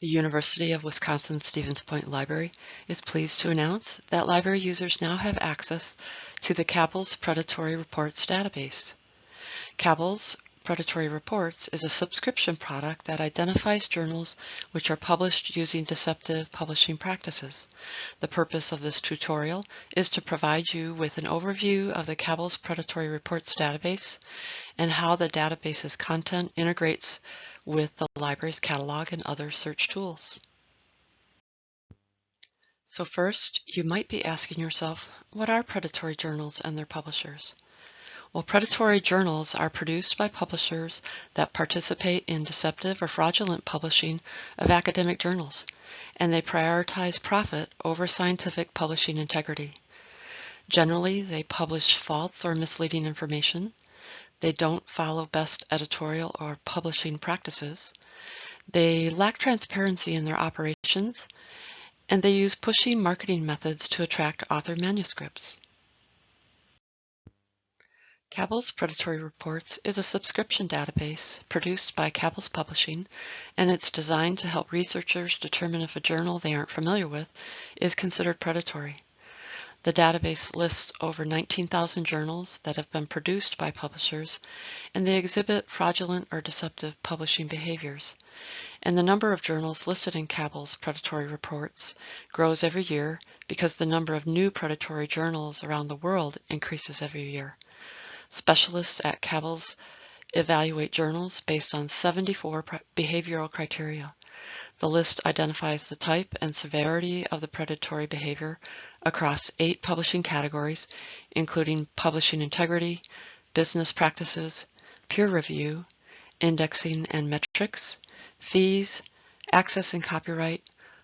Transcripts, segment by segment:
The University of Wisconsin-Stevens Point Library is pleased to announce that library users now have access to the Cabells Predatory Reports database. Cabells Predatory Reports is a subscription product that identifies journals which are published using deceptive publishing practices. The purpose of this tutorial is to provide you with an overview of the Cabells Predatory Reports database and how the database's content integrates with the library's catalog and other search tools. So first, you might be asking yourself, what are predatory journals and their publishers? Well, predatory journals are produced by publishers that participate in deceptive or fraudulent publishing of academic journals, and they prioritize profit over scientific publishing integrity. Generally, they publish false or misleading information. They don't follow best editorial or publishing practices. They lack transparency in their operations, and they use pushy marketing methods to attract author manuscripts. Cabells Predatory Reports is a subscription database produced by Cabells Publishing, and it's designed to help researchers determine if a journal they aren't familiar with is considered predatory. The database lists over 19,000 journals that have been produced by publishers, and they exhibit fraudulent or deceptive publishing behaviors. And the number of journals listed in Cabells Predatory Reports grows every year because the number of new predatory journals around the world increases every year. Specialists at Cabells evaluate journals based on 74 behavioral criteria. The list identifies the type and severity of the predatory behavior across 8 publishing categories, including publishing integrity, business practices, peer review, indexing and metrics, fees, access and copyright,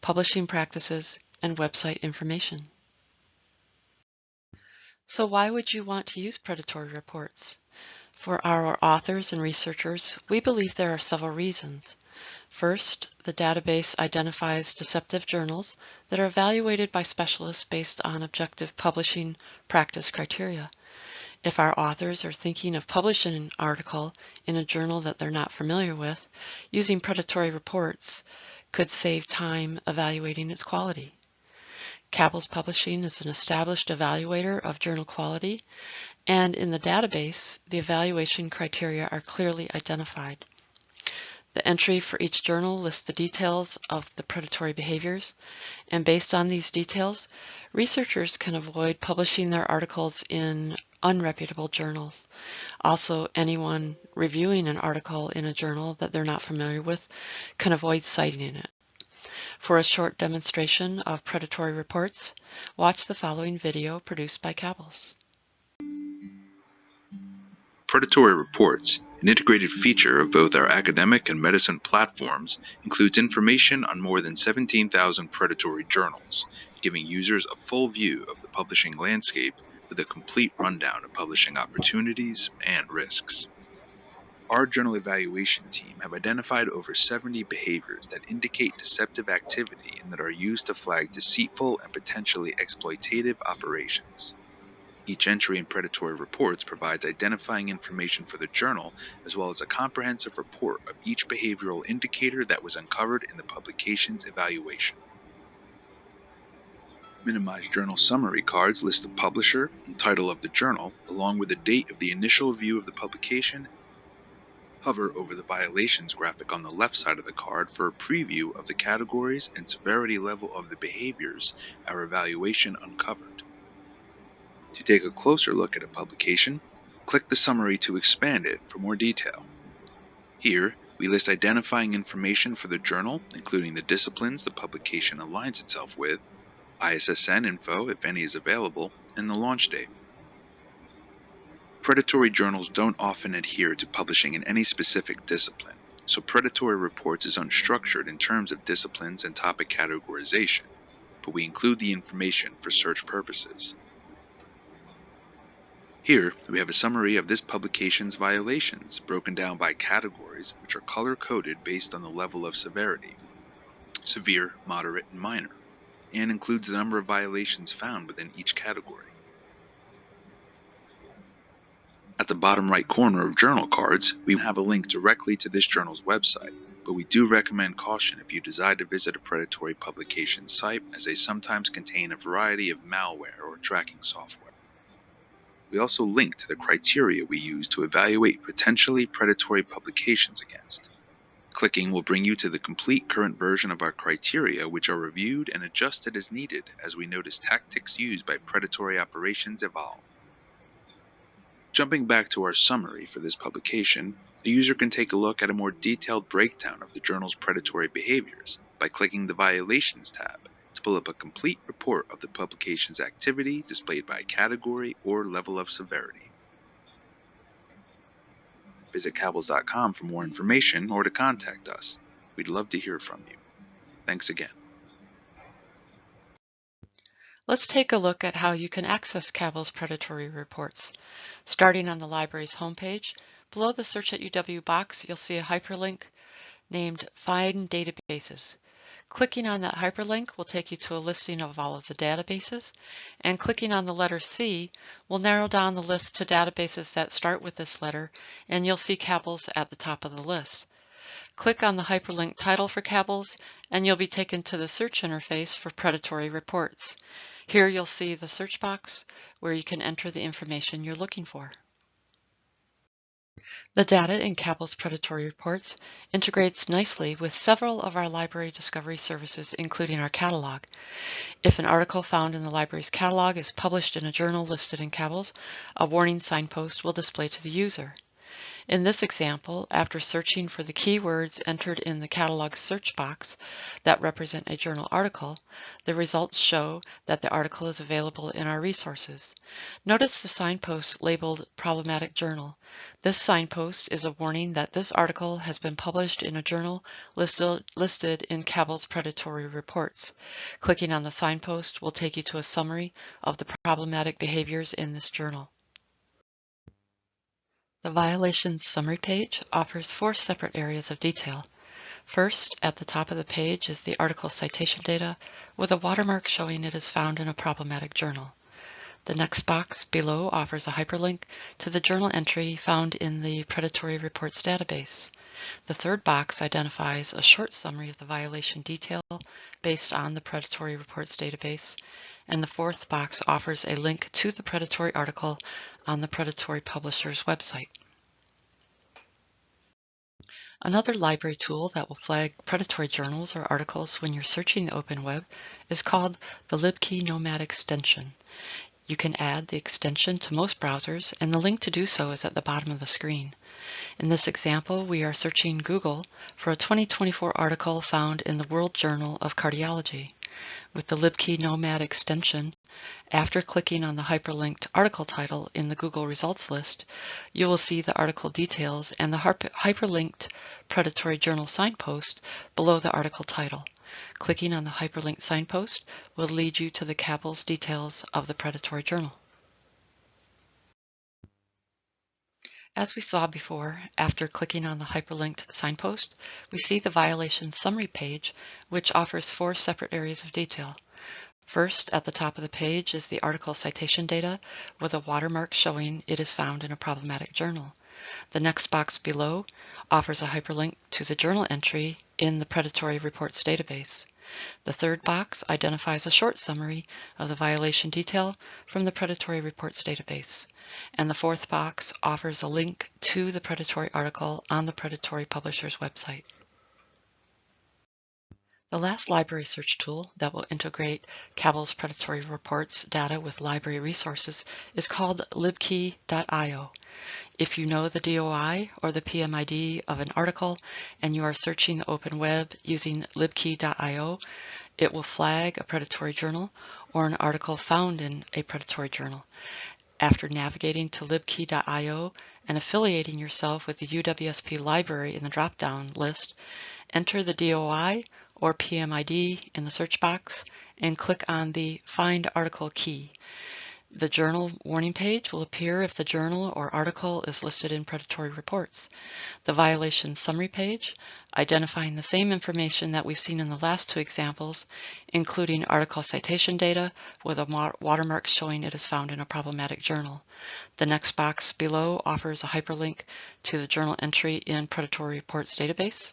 publishing practices, and website information. So why would you want to use predatory reports? For our authors and researchers, we believe there are several reasons. First, the database identifies deceptive journals that are evaluated by specialists based on objective publishing practice criteria. If our authors are thinking of publishing an article in a journal that they're not familiar with, using predatory reports could save time evaluating its quality. Cabells Publishing is an established evaluator of journal quality, and in the database, the evaluation criteria are clearly identified. The entry for each journal lists the details of the predatory behaviors, and based on these details, researchers can avoid publishing their articles in unreputable journals. Also, anyone reviewing an article in a journal that they're not familiar with can avoid citing it. For a short demonstration of predatory reports, watch the following video produced by Cabells. Predatory Reports, an integrated feature of both our academic and medicine platforms, includes information on more than 17,000 predatory journals, giving users a full view of the publishing landscape with a complete rundown of publishing opportunities and risks. Our journal evaluation team have identified over 70 behaviors that indicate deceptive activity and that are used to flag deceitful and potentially exploitative operations. Each entry in predatory reports provides identifying information for the journal, as well as a comprehensive report of each behavioral indicator that was uncovered in the publication's evaluation. Minimized journal summary cards list the publisher and title of the journal, along with the date of the initial view of the publication. Hover over the violations graphic on the left side of the card for a preview of the categories and severity level of the behaviors our evaluation uncovered. To take a closer look at a publication, click the summary to expand it for more detail. Here, we list identifying information for the journal, including the disciplines the publication aligns itself with, ISSN info if any is available, and the launch date. Predatory journals don't often adhere to publishing in any specific discipline, so predatory reports is unstructured in terms of disciplines and topic categorization, but we include the information for search purposes. Here, we have a summary of this publication's violations, broken down by categories, which are color-coded based on the level of severity, severe, moderate, and minor, and includes the number of violations found within each category. At the bottom right corner of journal cards, we have a link directly to this journal's website, but we do recommend caution if you decide to visit a predatory publication site, as they sometimes contain a variety of malware or tracking software. We also link to the criteria we use to evaluate potentially predatory publications against. Clicking will bring you to the complete current version of our criteria, which are reviewed and adjusted as needed as we notice tactics used by predatory operations evolve. Jumping back to our summary for this publication, a user can take a look at a more detailed breakdown of the journal's predatory behaviors by clicking the Violations tab to pull up a complete report of the publication's activity displayed by category or level of severity. Visit Cabells.com for more information or to contact us. We'd love to hear from you. Thanks again. Let's take a look at how you can access Cabells predatory reports. Starting on the library's homepage, below the Search at UW box, you'll see a hyperlink named Find Databases. Clicking on that hyperlink will take you to a listing of all of the databases, and clicking on the letter C will narrow down the list to databases that start with this letter, and you'll see Cabells at the top of the list. Click on the hyperlink title for Cabells, and you'll be taken to the search interface for predatory reports. Here you'll see the search box where you can enter the information you're looking for. The data in Cabells predatory reports integrates nicely with several of our library discovery services, including our catalog. If an article found in the library's catalog is published in a journal listed in Cabells, a warning signpost will display to the user. In this example, after searching for the keywords entered in the catalog search box that represent a journal article, the results show that the article is available in our resources. Notice the signpost labeled Problematic Journal. This signpost is a warning that this article has been published in a journal listed in Cabells predatory reports. Clicking on the signpost will take you to a summary of the problematic behaviors in this journal. The Violations Summary page offers 4 separate areas of detail. First, at the top of the page is the article citation data with a watermark showing it is found in a problematic journal. The next box below offers a hyperlink to the journal entry found in the Predatory Reports database. The third box identifies a short summary of the violation detail based on the Predatory Reports database, and the fourth box offers a link to the predatory article on the Predatory Publisher's website. Another library tool that will flag predatory journals or articles when you're searching the open web is called the libkey Nomad extension. You can add the extension to most browsers, and the link to do so is at the bottom of the screen. In this example, we are searching Google for a 2024 article found in the World Journal of Cardiology. With the libkey Nomad extension, after clicking on the hyperlinked article title in the Google results list, you will see the article details and the hyperlinked predatory journal signpost below the article title. Clicking on the hyperlinked signpost will lead you to the Cabells details of the predatory journal. As we saw before, after clicking on the hyperlinked signpost, we see the violation summary page, which offers 4 separate areas of detail. First, at the top of the page is the article citation data with a watermark showing it is found in a problematic journal. The next box below offers a hyperlink to the journal entry in the Predatory Reports database. The third box identifies a short summary of the violation detail from the Predatory Reports database. And the fourth box offers a link to the predatory article on the Predatory Publisher's website. The last library search tool that will integrate Cabells predatory reports data with library resources is called libkey.io. If you know the DOI or the PMID of an article and you are searching the open web using libkey.io, it will flag a predatory journal or an article found in a predatory journal. After navigating to libkey.io and affiliating yourself with the UWSP library in the drop-down list, enter the DOI or PMID in the search box and click on the Find Article key. The journal warning page will appear if the journal or article is listed in predatory reports. The violation summary page, identifying the same information that we've seen in the last 2 examples, including article citation data with a watermark showing it is found in a problematic journal. The next box below offers a hyperlink to the journal entry in Predatory Reports database.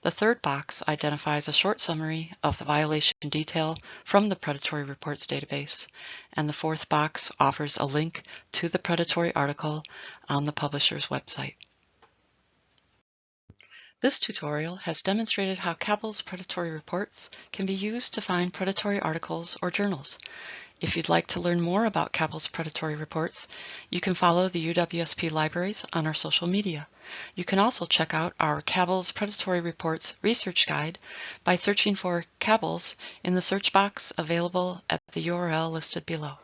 The third box identifies a short summary of the violation detail from the Predatory Reports database, and the fourth box offers a link to the predatory article on the publisher's website. This tutorial has demonstrated how Cabells predatory reports can be used to find predatory articles or journals. If you'd like to learn more about Cabells predatory reports, you can follow the UWSP libraries on our social media. You can also check out our Cabells predatory reports research guide by searching for Cabells in the search box available at the URL listed below.